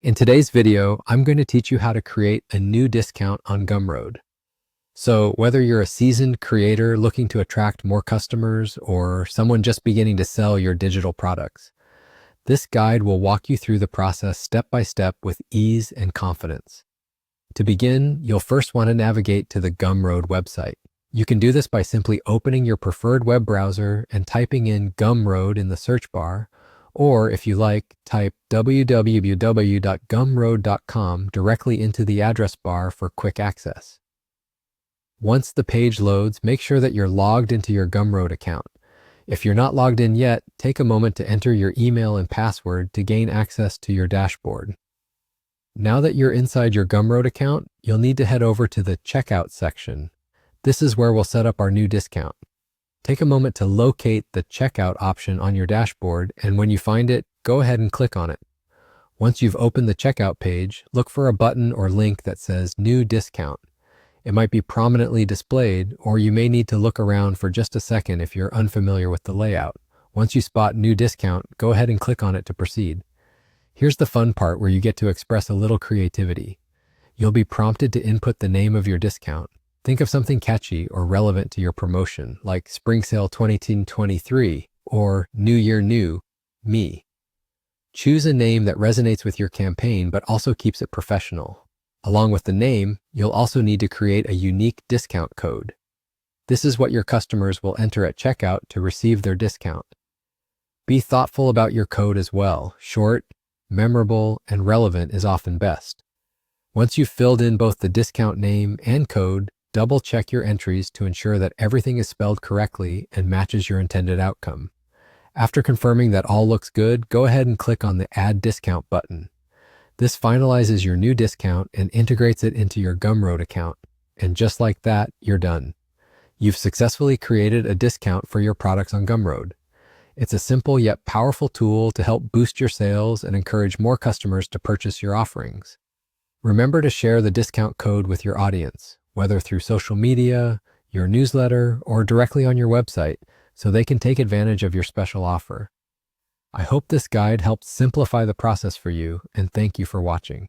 In today's video, I'm going to teach you how to create a new discount on Gumroad. So whether you're a seasoned creator looking to attract more customers or someone just beginning to sell your digital products, this guide will walk you through the process step by step with ease and confidence. To begin, you'll first want to navigate to the Gumroad website. You can do this by simply opening your preferred web browser and typing in Gumroad in the search bar, or if you like, type www.gumroad.com directly into the address bar for quick access. Once the page loads, make sure that you're logged into your Gumroad account. If you're not logged in yet, take a moment to enter your email and password to gain access to your dashboard. Now that you're inside your Gumroad account, you'll need to head over to the Checkout section. This is where we'll set up our new discount. Take a moment to locate the Checkout option on your dashboard, and when you find it, go ahead and click on it. Once you've opened the checkout page, look for a button or link that says New Discount. It might be prominently displayed, or you may need to look around for just a second if you're unfamiliar with the layout. Once you spot New Discount, go ahead and click on it to proceed. Here's the fun part where you get to express a little creativity. You'll be prompted to input the name of your discount. Think of something catchy or relevant to your promotion, like Spring Sale 2023 or New Year New, Me. Choose a name that resonates with your campaign but also keeps it professional. Along with the name, you'll also need to create a unique discount code. This is what your customers will enter at checkout to receive their discount. Be thoughtful about your code as well. Short, memorable, and relevant is often best. Once you've filled in both the discount name and code, double-check your entries to ensure that everything is spelled correctly and matches your intended outcome. After confirming that all looks good, go ahead and click on the Add Discount button. This finalizes your new discount and integrates it into your Gumroad account. And just like that, you're done. You've successfully created a discount for your products on Gumroad. It's a simple yet powerful tool to help boost your sales and encourage more customers to purchase your offerings. Remember to share the discount code with your audience, whether through social media, your newsletter, or directly on your website, so they can take advantage of your special offer. I hope this guide helped simplify the process for you, and thank you for watching.